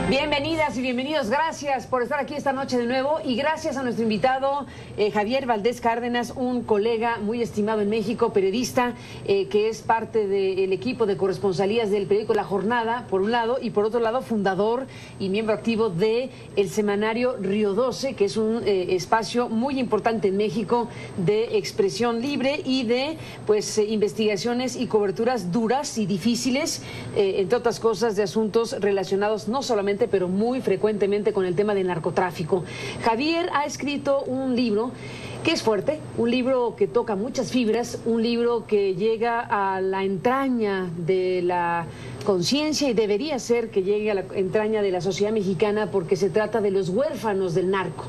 Bienvenidas y bienvenidos, gracias por estar aquí esta noche de nuevo y gracias a nuestro invitado Javier Valdés Cárdenas, un colega muy estimado en México, periodista que es parte del equipo de corresponsalías del periódico La Jornada, por un lado, y por otro lado fundador y miembro activo de el semanario Río 12, que es un espacio muy importante en México de expresión libre y de investigaciones y coberturas duras y difíciles, entre otras cosas de asuntos relacionados no solamente pero muy frecuentemente con el tema del narcotráfico. Javier ha escrito un libro que es fuerte, un libro que toca muchas fibras, un libro que llega a la entraña de la conciencia y debería ser que llegue a la entraña de la sociedad mexicana porque se trata de los huérfanos del narco.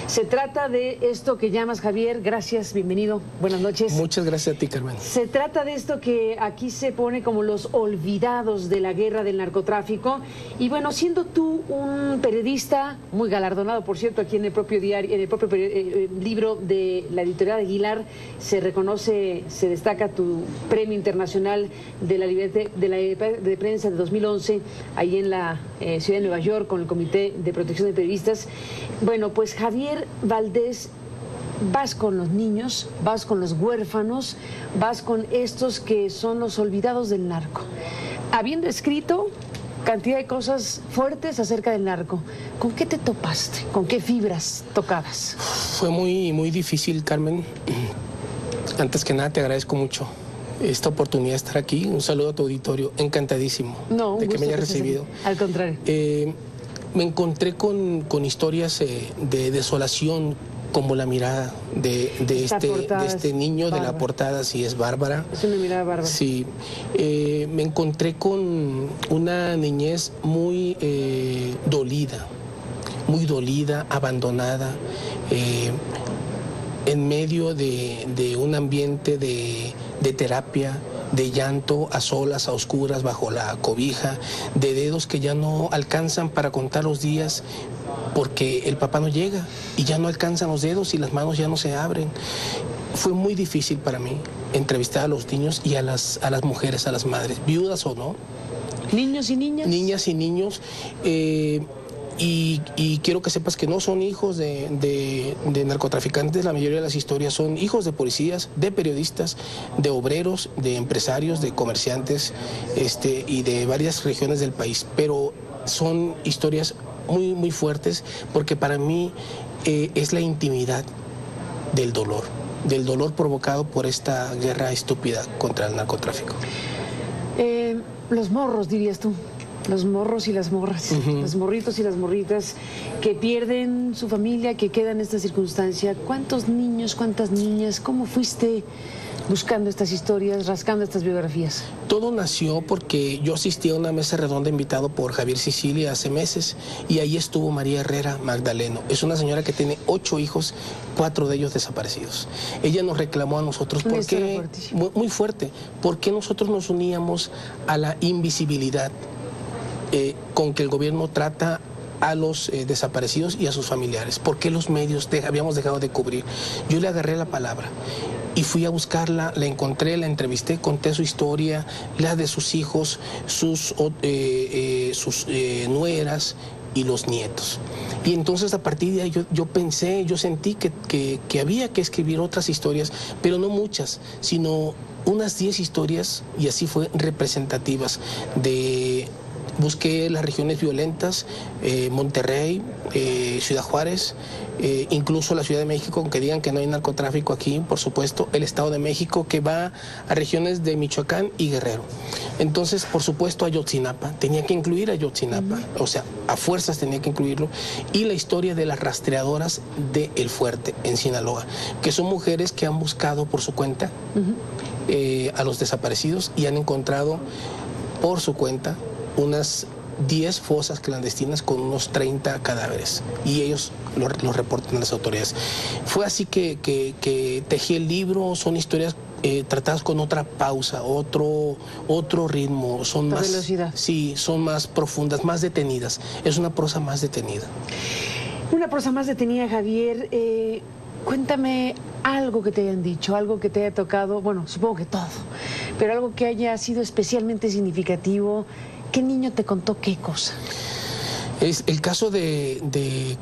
Se trata de esto que llamas, Javier, gracias, bienvenido, buenas noches. Muchas gracias a ti, Carmen. Se trata de esto que aquí se pone como los olvidados de la guerra del narcotráfico. Y bueno, siendo tú un periodista muy galardonado, por cierto, aquí en el propio diario, en el propio libro de la editorial Aguilar, se reconoce, se destaca tu premio internacional de la libertad de prensa de 2011, ahí en la ciudad de Nueva York, con el Comité de Protección de Periodistas. Bueno, pues Javier Valdés, vas con los niños, vas con los huérfanos, vas con estos que son los olvidados del narco. Habiendo escrito cantidad de cosas fuertes acerca del narco, ¿con qué te topaste? ¿Con qué fibras tocabas? Fue muy difícil, Carmen. Antes que nada, te agradezco mucho esta oportunidad de estar aquí. Un saludo a tu auditorio, encantadísimo de que me hayas recibido. Al contrario. Me encontré con historias de desolación, como la mirada de este niño, de la portada, sí, es Bárbara. Es una mirada bárbara. Sí. Me encontré con una niñez muy dolida, abandonada, en medio de un ambiente de terapia, de llanto, a solas, a oscuras, bajo la cobija, de dedos que ya no alcanzan para contar los días porque el papá no llega y ya no alcanzan los dedos y las manos ya no se abren. Fue muy difícil para mí entrevistar a los niños y a las mujeres, a las madres, viudas o no. ¿Niños y niñas? Niñas y niños. Y quiero que sepas que no son hijos de narcotraficantes, la mayoría de las historias son hijos de policías, de periodistas, de obreros, de empresarios, de comerciantes y de varias regiones del país. Pero son historias muy fuertes porque para mí es la intimidad del dolor provocado por esta guerra estúpida contra el narcotráfico. Los morros, dirías tú. Los morros y las morras, los morritos y las morritas que pierden su familia, que quedan en esta circunstancia. ¿Cuántos niños, cuántas niñas? ¿Cómo fuiste buscando estas historias, rascando estas biografías? Todo nació porque yo asistí a una mesa redonda invitado por Javier Sicilia hace meses y ahí estuvo María Herrera Magdaleno. Es una señora que tiene 8 hijos, 4 de ellos desaparecidos. Ella nos reclamó a nosotros porque muy fuerte, porque nosotros nos uníamos a la invisibilidad con que el gobierno trata a los desaparecidos y a sus familiares. ¿Por qué los medios habíamos dejado de cubrir? Yo le agarré la palabra y fui a buscarla, la encontré, la entrevisté, conté su historia, la de sus hijos, sus nueras y los nietos. Y entonces a partir de ahí yo sentí que había que escribir otras historias, pero no muchas, sino unas 10 historias, y así fue, representativas busqué las regiones violentas, Monterrey, Ciudad Juárez, incluso la Ciudad de México, aunque digan que no hay narcotráfico aquí, por supuesto, el Estado de México, que va a regiones de Michoacán y Guerrero. Entonces, por supuesto, Ayotzinapa, tenía que incluir a Ayotzinapa, o sea, a fuerzas tenía que incluirlo, y la historia de las rastreadoras de El Fuerte, en Sinaloa, que son mujeres que han buscado por su cuenta a los desaparecidos y han encontrado por su cuenta unas 10 fosas clandestinas con unos 30 cadáveres y ellos lo reportan a las autoridades. Fue así que tejí el libro. Son historias tratadas con otra pausa, otro ritmo, son más velocidad. Sí, son más profundas, más detenidas. Es una prosa más detenida. Una prosa más detenida, Javier. Cuéntame algo que te hayan dicho, algo que te haya tocado, bueno, supongo que todo, pero algo que haya sido especialmente significativo. ¿Qué niño te contó qué cosa? Es el caso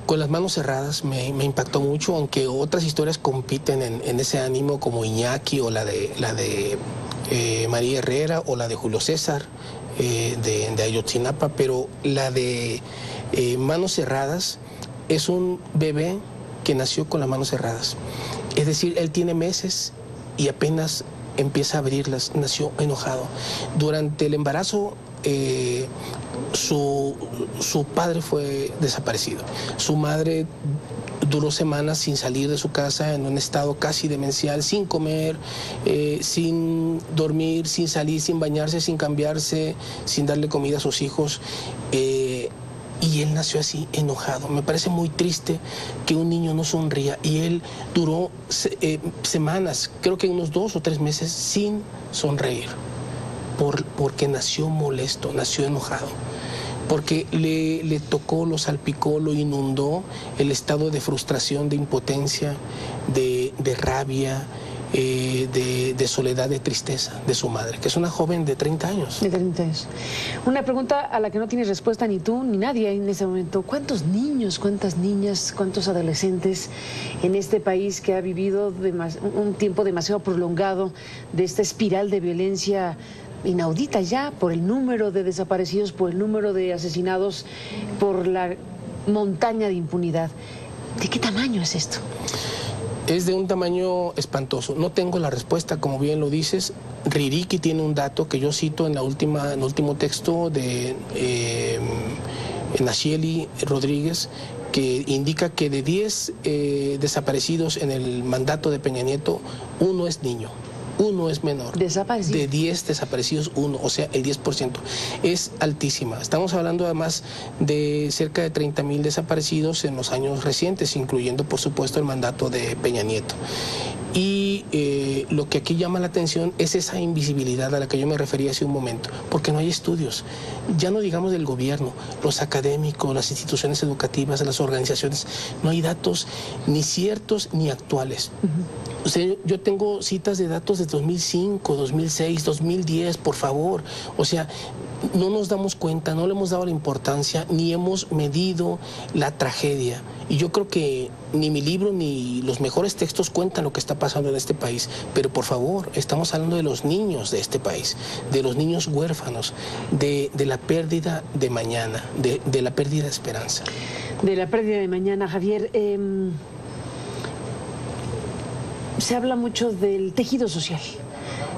Con las manos cerradas me impactó mucho, aunque otras historias compiten en ese ánimo, como Iñaki o la de María Herrera o la de Julio César de Ayotzinapa, pero la de Manos Cerradas es un bebé que nació con las manos cerradas. Es decir, él tiene meses y apenas empieza a abrirlas, nació enojado. Durante el embarazo su padre fue desaparecido. Su madre duró semanas sin salir de su casa, en un estado casi demencial, sin comer, sin dormir, sin salir, sin bañarse, sin cambiarse, sin darle comida a sus hijos. Y él nació así, enojado. Me parece muy triste que un niño no sonría. Y él duró semanas, creo que unos 2 o 3 meses, sin sonreír. Porque nació molesto, nació enojado. Porque le tocó, lo salpicó, lo inundó el estado de frustración, de impotencia, de rabia, de soledad, de tristeza de su madre, que es una joven de 30 años. De 30 años. Una pregunta a la que no tienes respuesta ni tú ni nadie en ese momento. ¿Cuántos niños, cuántas niñas, cuántos adolescentes en este país que ha vivido un tiempo demasiado prolongado de esta espiral de violencia inaudita ya, por el número de desaparecidos, por el número de asesinados, por la montaña de impunidad? ¿De qué tamaño es esto? Es de un tamaño espantoso. No tengo la respuesta, como bien lo dices. Ririki tiene un dato que yo cito en el último texto de Nacheli Rodríguez, que indica que de 10 desaparecidos en el mandato de Peña Nieto, 1 es niño. 1 es menor. Desaparecido. De 10 desaparecidos, 1, o sea, el 10%. Es altísima. Estamos hablando además de cerca de 30,000 desaparecidos en los años recientes, incluyendo, por supuesto, el mandato de Peña Nieto. Y lo que aquí llama la atención es esa invisibilidad a la que yo me refería hace un momento, porque no hay estudios. Ya no digamos del gobierno, los académicos, las instituciones educativas, las organizaciones, no hay datos ni ciertos ni actuales. O sea, yo tengo citas de datos de 2005, 2006, 2010, por favor. O sea, no nos damos cuenta, no le hemos dado la importancia, ni hemos medido la tragedia. Y yo creo que ni mi libro ni los mejores textos cuentan lo que está pasando en este país. Pero por favor, estamos hablando de los niños de este país, de los niños huérfanos, de la pérdida de mañana, de la pérdida de esperanza. De la pérdida de mañana, Javier. Se habla mucho del tejido social.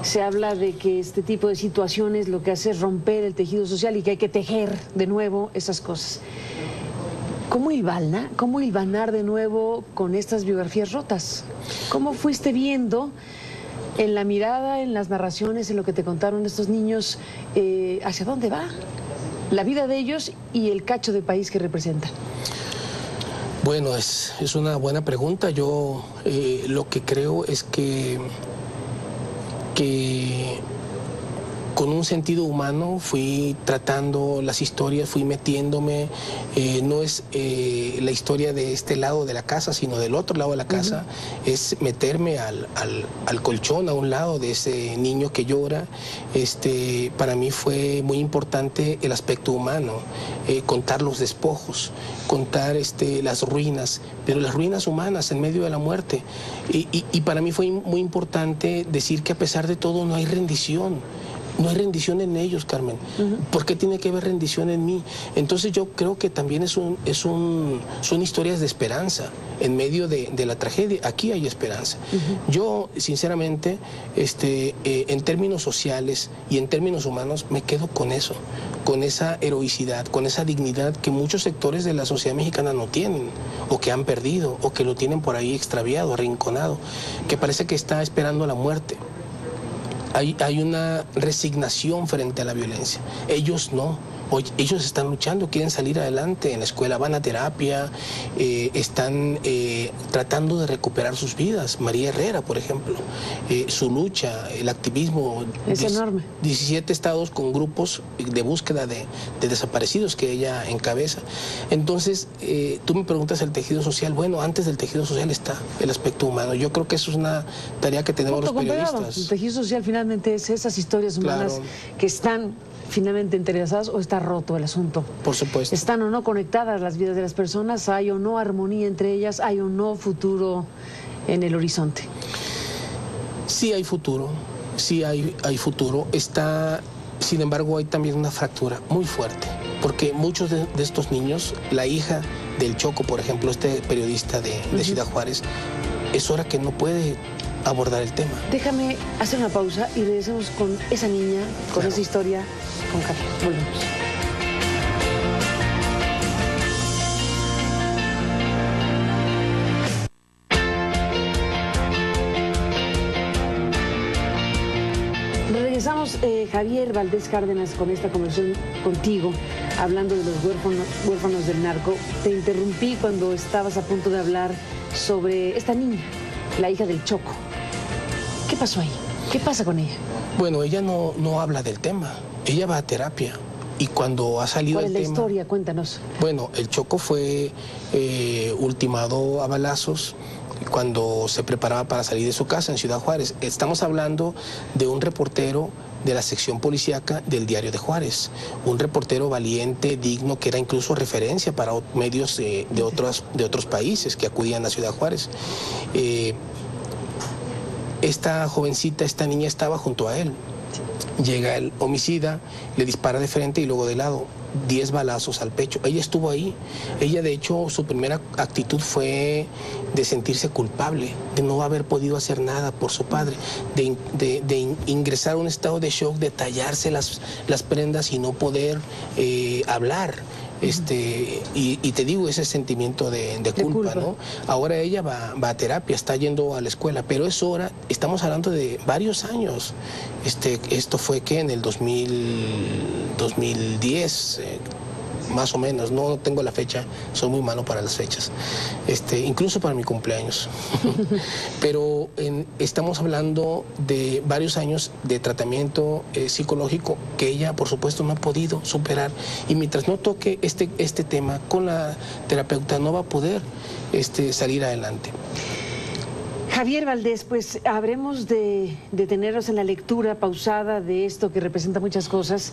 Se habla de que este tipo de situaciones lo que hace es romper el tejido social y que hay que tejer de nuevo esas cosas. ¿Cómo hilvanar de nuevo con estas biografías rotas? ¿Cómo fuiste viendo en la mirada, en las narraciones, en lo que te contaron estos niños, hacia dónde va la vida de ellos y el cacho de país que representan? Bueno, es una buena pregunta. Yo lo que creo es que con un sentido humano fui tratando las historias, fui metiéndome. No es la historia de este lado de la casa, sino del otro lado de la casa. Es meterme al colchón, a un lado de ese niño que llora. Para mí fue muy importante el aspecto humano, contar los despojos, contar las ruinas, pero las ruinas humanas en medio de la muerte. Y para mí fue muy importante decir que a pesar de todo no hay rendición. No hay rendición en ellos, Carmen. ¿Por qué tiene que haber rendición en mí? Entonces yo creo que también son historias de esperanza. En medio de la tragedia, aquí hay esperanza. Yo, sinceramente, en términos sociales y en términos humanos, me quedo con eso, con esa heroicidad, con esa dignidad que muchos sectores de la sociedad mexicana no tienen, o que han perdido, o que lo tienen por ahí extraviado, arrinconado, que parece que está esperando la muerte. Hay una resignación frente a la violencia. Ellos no. Ellos están luchando, quieren salir adelante en la escuela, van a terapia, están tratando de recuperar sus vidas. María Herrera, por ejemplo, su lucha, el activismo. Es enorme. 17 estados con grupos de búsqueda de desaparecidos que ella encabeza. Entonces, tú me preguntas el tejido social. Bueno, antes del tejido social está el aspecto humano. Yo creo que eso es una tarea que tenemos los periodistas. El tejido social finalmente es esas historias humanas, claro, que están finalmente entrelazadas o está roto el asunto? Por supuesto. ¿Están o no conectadas las vidas de las personas? ¿Hay o no armonía entre ellas? ¿Hay o no futuro en el horizonte? Sí hay futuro, sí hay futuro. Sin embargo, hay también una fractura muy fuerte, porque muchos de estos niños, la hija del Choco, por ejemplo, este periodista de Ciudad Juárez, es hora que no puede abordar el tema. Déjame hacer una pausa y regresemos con esa niña, con esa historia, con Javier. Volvemos. Regresamos, Javier Valdés Cárdenas, con esta conversación contigo, hablando de los huérfanos del narco. Te interrumpí cuando estabas a punto de hablar sobre esta niña, la hija del Choco. ¿Qué pasó ahí? ¿Qué pasa con ella? Bueno, ella no habla del tema. Ella va a terapia. Y cuando ha salido el tema... ¿Cuál es la historia? Cuéntanos. Bueno, el Choco fue ultimado a balazos cuando se preparaba para salir de su casa en Ciudad Juárez. Estamos hablando de un reportero de la sección policíaca del Diario de Juárez, un reportero valiente, digno, que era incluso referencia para medios de otros países que acudían a Ciudad Juárez. Esta jovencita, esta niña estaba junto a él. Llega el homicida, le dispara de frente y luego de lado, 10 balazos al pecho. Ella estuvo ahí. Ella, de hecho, su primera actitud fue de sentirse culpable, de no haber podido hacer nada por su padre, de ingresar a un estado de shock, de tallarse las prendas y no poder hablar. Y te digo, ese sentimiento de culpa, ¿no? Ahora ella va a terapia, está yendo a la escuela, pero es hora, estamos hablando de varios años. Esto fue que en el 2010, más o menos, no tengo la fecha, soy muy malo para las fechas, incluso para mi cumpleaños. Pero estamos hablando de varios años de tratamiento psicológico que ella, por supuesto, no ha podido superar. Y mientras no toque este tema con la terapeuta, no va a poder salir adelante. Javier Valdés, pues habremos de detenernos en la lectura pausada de esto que representa muchas cosas.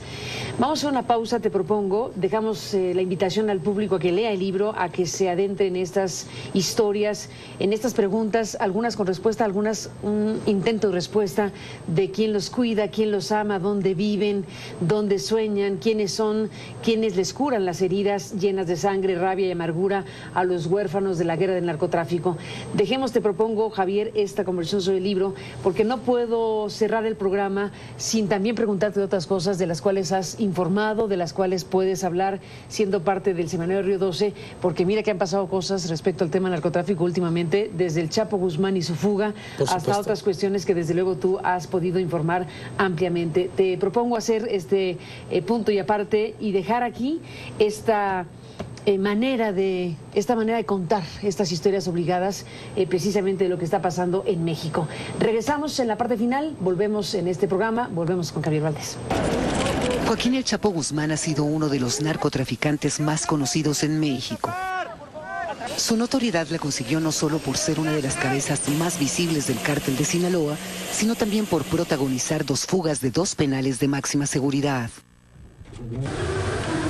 Vamos a una pausa, te propongo. Dejamos la invitación al público a que lea el libro, a que se adentre en estas historias, en estas preguntas, algunas con respuesta, algunas un intento de respuesta de quién los cuida, quién los ama, dónde viven, dónde sueñan, quiénes son, quiénes les curan las heridas llenas de sangre, rabia y amargura a los huérfanos de la guerra del narcotráfico. Dejemos, te propongo, Javier, esta conversación sobre el libro, porque no puedo cerrar el programa sin también preguntarte de otras cosas de las cuales has informado, de las cuales puedes hablar siendo parte del semanario Río 12, porque mira que han pasado cosas respecto al tema del narcotráfico últimamente, desde el Chapo Guzmán y su fuga hasta otras cuestiones que desde luego tú has podido informar ampliamente. Te propongo hacer este punto y aparte y dejar aquí esta manera de contar estas historias obligadas precisamente de lo que está pasando en México. Regresamos en la parte final, volvemos en este programa, volvemos con Javier Valdés. Joaquín El Chapo Guzmán ha sido uno de los narcotraficantes más conocidos en México. Su notoriedad la consiguió no solo por ser una de las cabezas más visibles del cártel de Sinaloa, sino también por protagonizar 2 fugas de 2 penales de máxima seguridad.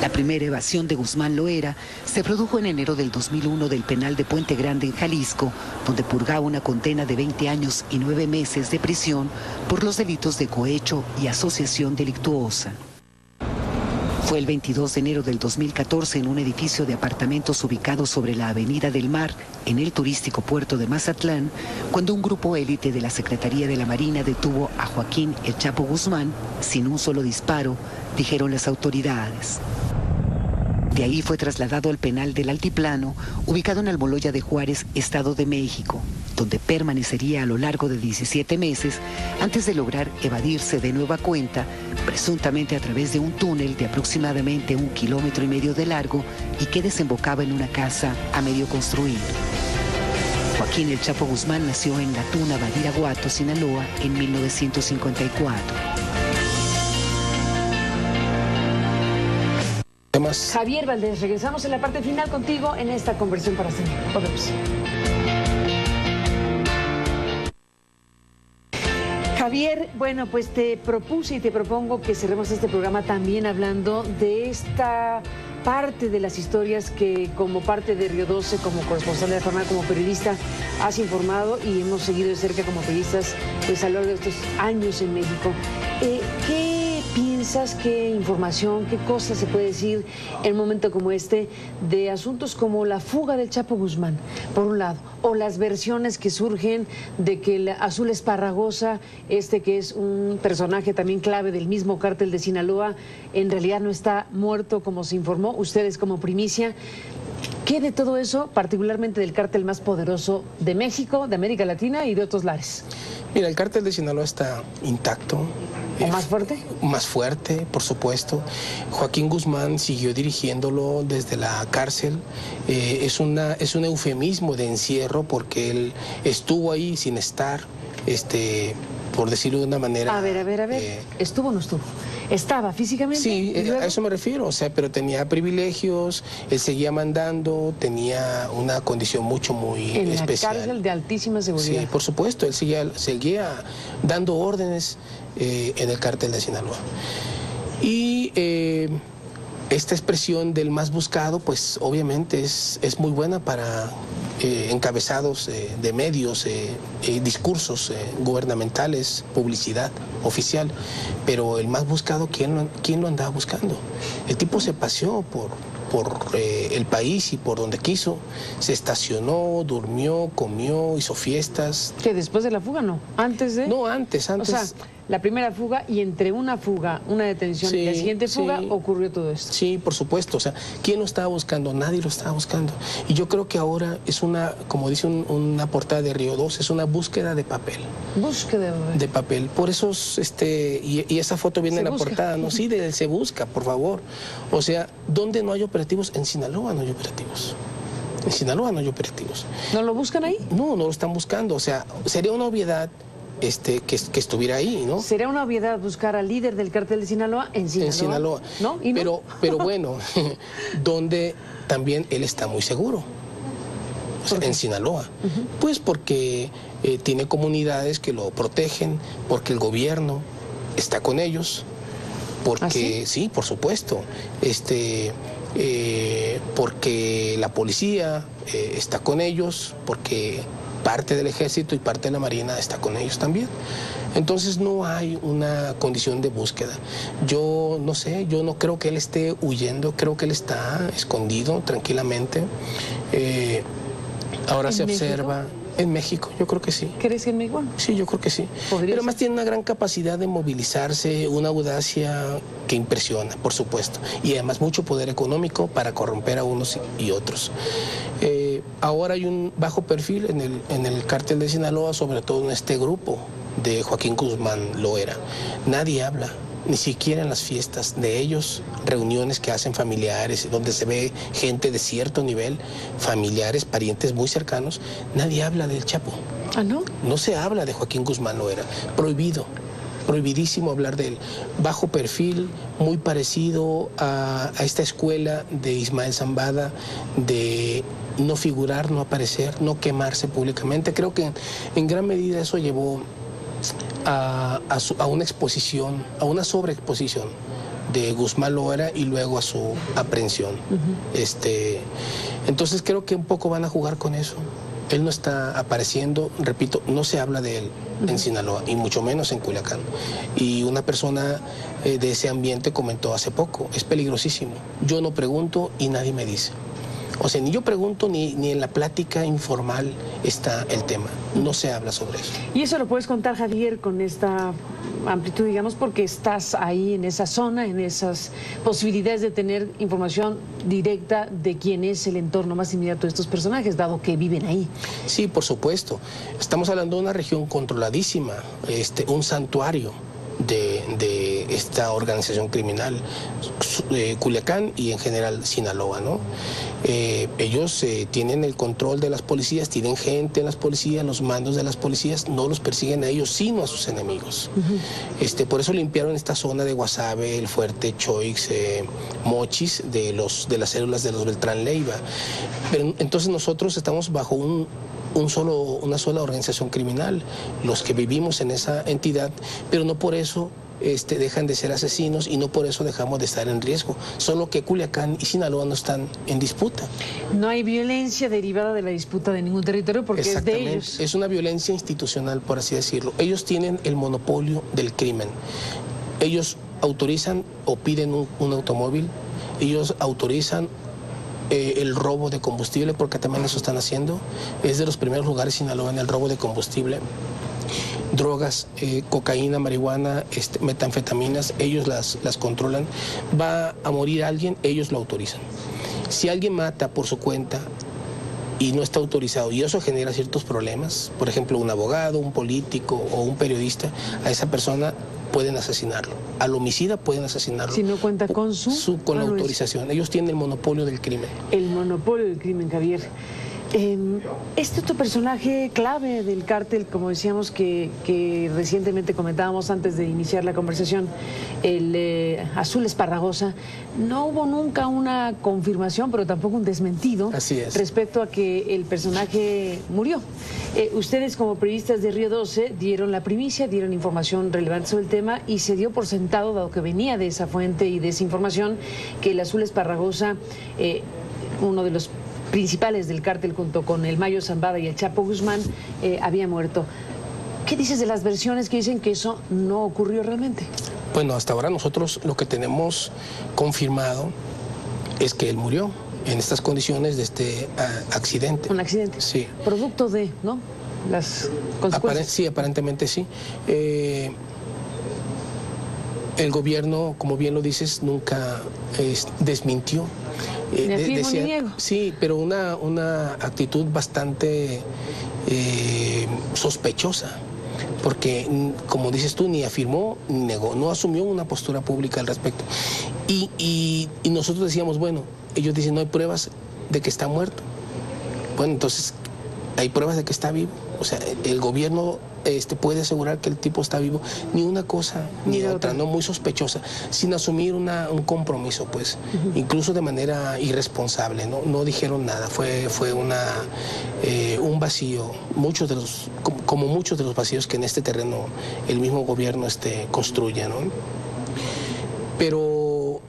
La primera evasión de Guzmán Loera se produjo en enero del 2001 del penal de Puente Grande en Jalisco, donde purgaba una condena de 20 años y 9 meses de prisión por los delitos de cohecho y asociación delictuosa. Fue el 22 de enero del 2014 en un edificio de apartamentos ubicado sobre la Avenida del Mar, en el turístico puerto de Mazatlán, cuando un grupo élite de la Secretaría de la Marina detuvo a Joaquín El Chapo Guzmán sin un solo disparo, dijeron las autoridades. De ahí fue trasladado al penal del Altiplano, ubicado en Almoloya de Juárez, Estado de México, donde permanecería a lo largo de 17 meses antes de lograr evadirse de nueva cuenta, presuntamente a través de un túnel de aproximadamente 1,5 kilómetros de largo y que desembocaba en una casa a medio construir. Joaquín El Chapo Guzmán nació en La Tuna, Badiraguato, Sinaloa, en 1954. Javier Valdés, regresamos en la parte final contigo en esta conversación para cenar. Volvemos. Javier Javier, bueno, pues te propuse y te propongo que cerremos este programa también hablando de esta parte de las historias que como parte de Río 12, como corresponsal de la jornada, como periodista, has informado y hemos seguido de cerca como periodistas pues a lo largo de estos años en México. ¿Qué piensas, qué información, qué cosas se puede decir en un momento como este de asuntos como la fuga del Chapo Guzmán, por un lado, o las versiones que surgen de que el Azul Esparragosa, que es un personaje también clave del mismo cártel de Sinaloa, en realidad no está muerto como se informó, ustedes como primicia? ¿Qué de todo eso, particularmente del cártel más poderoso de México, de América Latina y de otros lares? Mira, el cártel de Sinaloa está intacto. ¿O más fuerte? Más fuerte, por supuesto. Joaquín Guzmán siguió dirigiéndolo desde la cárcel. Es un eufemismo de encierro porque él estuvo ahí sin estar, por decirlo de una manera. A ver. ¿Estuvo o no estuvo? ¿Estaba físicamente? Sí, a eso me refiero, o sea, pero tenía privilegios, él seguía mandando, tenía una condición muy especial. En la cárcel de altísima seguridad. Sí, por supuesto, él seguía dando órdenes en el cártel de Sinaloa. Y esta expresión del más buscado, pues obviamente es muy buena para encabezados de medios, discursos gubernamentales, publicidad oficial, pero el más buscado, ¿quién lo andaba buscando? El tipo se paseó por el país y por donde quiso, se estacionó, durmió, comió, hizo fiestas. ¿Que después de la fuga no? ¿Antes de? No, antes. O sea, la primera fuga y entre una fuga, una detención y la siguiente fuga ocurrió todo esto. Sí, por supuesto. O sea, ¿quién lo estaba buscando? Nadie lo estaba buscando. Y yo creo que ahora es como dice una portada de Río 2, es una búsqueda de papel. Búsqueda de papel. Por eso, y esa foto viene en la portada, ¿no? Sí, se busca, por favor. O sea, ¿dónde no hay operativos? En Sinaloa no hay operativos. En Sinaloa no hay operativos. ¿No lo buscan ahí? No lo están buscando. O sea, sería una obviedad que estuviera ahí, ¿no? Sería una obviedad buscar al líder del cártel de Sinaloa en Sinaloa. En Sinaloa. ¿No? ¿Y no? Pero bueno, donde también él está muy seguro. O sea, en Sinaloa. Pues porque tiene comunidades que lo protegen, porque el gobierno está con ellos, porque ¿Ah, sí? Sí, por supuesto, porque la policía está con ellos, porque parte del ejército y parte de la marina está con ellos también. Entonces no hay una condición de búsqueda. Yo no sé, yo no creo que él esté huyendo, creo que él está escondido tranquilamente. Ahora se observa. En México, yo creo que sí. ¿Crees que en México? Sí, yo creo que sí. Pero además tiene una gran capacidad de movilizarse, una audacia que impresiona, por supuesto. Y además mucho poder económico para corromper a unos y otros. Ahora hay un bajo perfil en el cártel de Sinaloa, sobre todo en este grupo de Joaquín Guzmán Loera. Nadie habla, ni siquiera en las fiestas de ellos, reuniones que hacen familiares, donde se ve gente de cierto nivel, familiares, parientes muy cercanos, nadie habla del Chapo. ¿Ah, no? No se habla de Joaquín Guzmán Loera, prohibidísimo hablar de él. Bajo perfil, muy parecido a esta escuela de Ismael Zambada, de no figurar, no aparecer, no quemarse públicamente. Creo que en gran medida eso llevó a una exposición, a una sobreexposición de Guzmán Loera y luego a su aprehensión. Entonces creo que un poco van a jugar con eso. Él no está apareciendo, repito, no se habla de él en Sinaloa y mucho menos en Culiacán. Y una persona de ese ambiente comentó hace poco, es peligrosísimo. Yo no pregunto y nadie me dice. O sea, ni yo pregunto ni en la plática informal está el tema. No se habla sobre eso. Y eso lo puedes contar, Javier, con esta amplitud, digamos, porque estás ahí en esa zona, en esas posibilidades de tener información directa de quién es el entorno más inmediato de estos personajes, dado que viven ahí. Sí, por supuesto. Estamos hablando de una región controladísima, un santuario de esta organización criminal, Culiacán y en general Sinaloa, ¿no? Ellos tienen el control de las policías, tienen gente en las policías, los mandos de las policías no los persiguen a ellos, sino a sus enemigos. Por eso limpiaron esta zona de Guasave, el Fuerte, Choix, Mochis, de las células de los Beltrán Leiva. Pero entonces nosotros estamos bajo una sola organización criminal, los que vivimos en esa entidad, pero no por eso dejan de ser asesinos y no por eso dejamos de estar en riesgo, solo que Culiacán y Sinaloa no están en disputa. No hay violencia derivada de la disputa de ningún territorio porque es de ellos. Es una violencia institucional, por así decirlo. Ellos tienen el monopolio del crimen. Ellos autorizan o piden un automóvil, ellos autorizan el robo de combustible, porque también eso están haciendo. Es de los primeros lugares Sinaloa en el robo de combustible. Drogas, cocaína, marihuana, metanfetaminas, ellos las controlan. Va a morir alguien, ellos lo autorizan. Si alguien mata por su cuenta y no está autorizado, y eso genera ciertos problemas, por ejemplo, un abogado, un político o un periodista, a esa persona pueden asesinarlo. Al homicida pueden asesinarlo. Si no cuenta con con la autorización. Ellos tienen el monopolio del crimen. El monopolio del crimen, Javier. Este otro personaje clave del cártel, como decíamos que recientemente comentábamos antes de iniciar la conversación, el Azul Esparragosa, no hubo nunca una confirmación, pero tampoco un desmentido. Así es. Respecto a que el personaje murió. Ustedes como periodistas de Río 12 dieron la primicia, dieron información relevante sobre el tema y se dio por sentado, dado que venía de esa fuente y de esa información, que el Azul Esparragosa, uno de los principales del cártel junto con el Mayo Zambada y el Chapo Guzmán, había muerto. ¿Qué dices de las versiones que dicen que eso no ocurrió realmente? Bueno, hasta ahora nosotros lo que tenemos confirmado es que él murió en estas condiciones de este accidente. Un accidente. Sí. Producto de, ¿no?, las consecuencias. Sí, aparentemente sí. El gobierno, como bien lo dices, nunca desmintió. Ni afirmo ni niego. Sí, pero una actitud bastante sospechosa, porque, como dices tú, ni afirmó ni negó, no asumió una postura pública al respecto. Y nosotros decíamos, bueno, ellos dicen no hay pruebas de que está muerto. Bueno, entonces hay pruebas de que está vivo. O sea, el gobierno puede asegurar que el tipo está vivo. Ni una cosa ni otra, no, muy sospechosa, sin asumir un compromiso, pues, incluso de manera irresponsable, no dijeron nada. Fue un vacío, como muchos de los vacíos que en este terreno el mismo gobierno construye, ¿no? Pero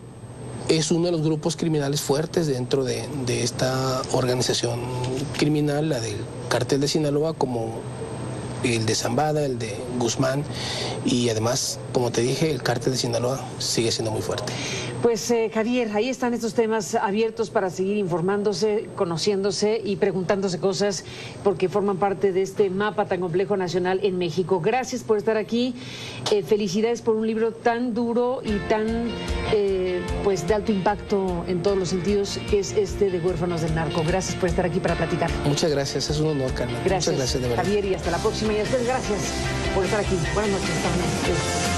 es uno de los grupos criminales fuertes dentro de esta organización criminal, la del Cártel de Sinaloa, como el de Zambada, el de Guzmán, y además, como te dije, el Cártel de Sinaloa sigue siendo muy fuerte. Pues Javier, ahí están estos temas abiertos para seguir informándose, conociéndose y preguntándose cosas, porque forman parte de este mapa tan complejo nacional en México. Gracias por estar aquí, felicidades por un libro tan duro y tan pues de alto impacto en todos los sentidos, que es este de Huérfanos del Narco. Gracias por estar aquí para platicar. Muchas gracias, es un honor, Carmen. Gracias. Muchas gracias, de verdad. Javier, y hasta la próxima. Y a ustedes, gracias por estar aquí. Buenas noches. Hasta mañana.